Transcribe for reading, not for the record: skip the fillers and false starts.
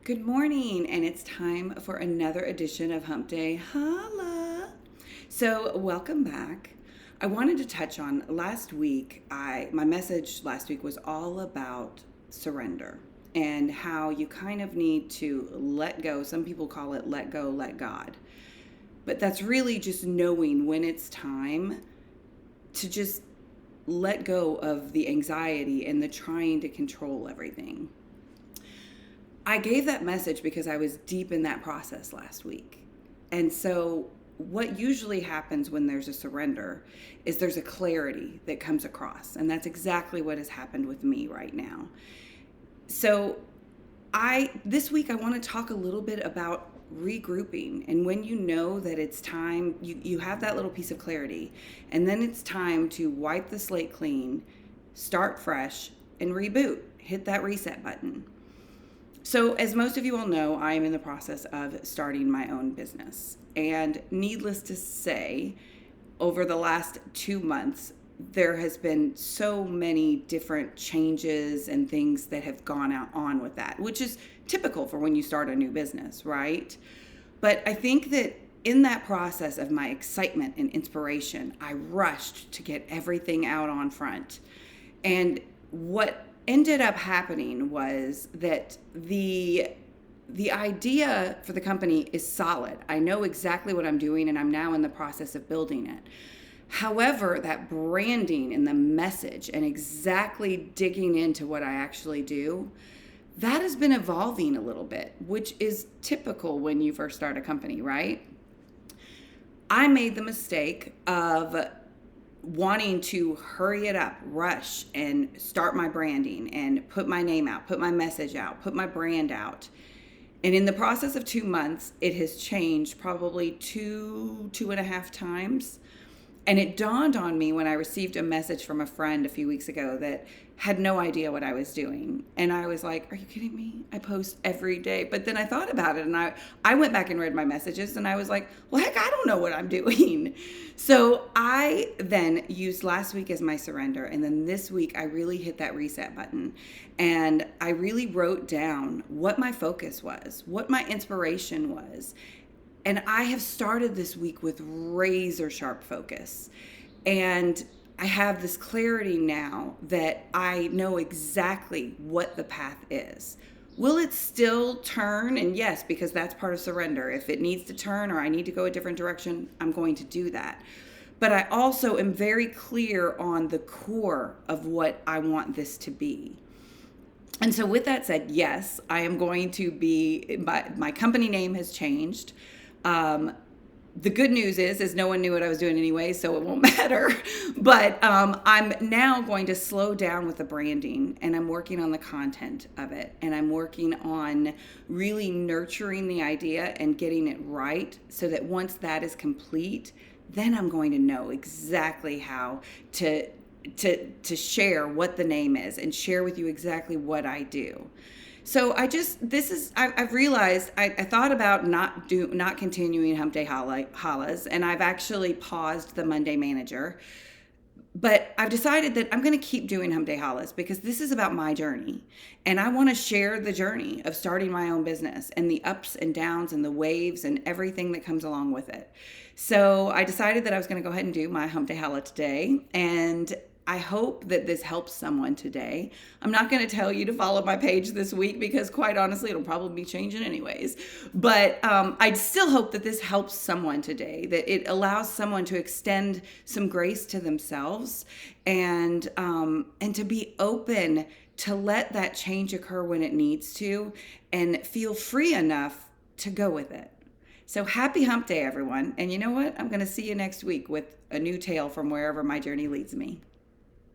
Good morning, and it's time for another edition of Hump Day. Holla! So, welcome back. I wanted to touch on last week. My message last week was all about surrender and how you kind of need to let go. Some people call it let go, let God. But that's really just knowing when it's time to just let go of the anxiety and the trying to control everything. I gave that message because I was deep in that process last week. And so, what usually happens when there's a surrender is there's a clarity that comes across. And that's exactly what has happened with me right now. So, this week I want to talk a little bit about regrouping, and when you know that it's time, you have that little piece of clarity, and then it's time to wipe the slate clean, start fresh, and reboot. Hit that reset button. So, as most of you all know, I am in the process of starting my own business. And needless to say, over the last 2 months, there has been so many different changes and things that have gone on with that, which is typical for when you start a new business, right? But I think that in that process of my excitement and inspiration, I rushed to get everything out on front. And what ended up happening was that the idea for the company is solid. I know exactly what I'm doing, and I'm now in the process of building it. However, that branding and the message and exactly digging into what I actually do, that has been evolving a little bit, which is typical when you first start a company, right? I made the mistake of wanting to hurry it up, rush, and start my branding and put my name out, put my message out, put my brand out. And in the process of 2 months, it has changed probably two and a half times. And it dawned on me when I received a message from a friend a few weeks ago that had no idea what I was doing. And I was like, are you kidding me? I post every day. But then I thought about it, and I went back and read my messages, and I was like, well, heck, I don't know what I'm doing. So I then used last week as my surrender. And then this week, I really hit that reset button. And I really wrote down what my focus was, what my inspiration was. And I have started this week with razor sharp focus. And I have this clarity now that I know exactly what the path is. Will it still turn? And yes, because that's part of surrender. If it needs to turn or I need to go a different direction, I'm going to do that. But I also am very clear on the core of what I want this to be. And so with that said, yes, I am going to be, my company name has changed. The good news is no one knew what I was doing anyway, so it won't matter. But I'm now going to slow down with the branding, and I'm working on the content of it, and I'm working on really nurturing the idea and getting it right so that once that is complete, then I'm going to know exactly how to share what the name is and share with you exactly what I do. So I've realized I thought about not continuing Hump Day Hollas, and I've actually paused the Monday Manager. But I've decided that I'm going to keep doing Hump Day Hollas because this is about my journey. And I want to share the journey of starting my own business and the ups and downs and the waves and everything that comes along with it. So I decided that I was going to go ahead and do my Hump Day Holla today. And I hope that this helps someone today. I'm not going to tell you to follow my page this week because quite honestly, it'll probably be changing anyways. But I still hope that this helps someone today, that it allows someone to extend some grace to themselves and to be open to let that change occur when it needs to and feel free enough to go with it. So happy Hump Day, everyone. And you know what? I'm going to see you next week with a new tale from wherever my journey leads me.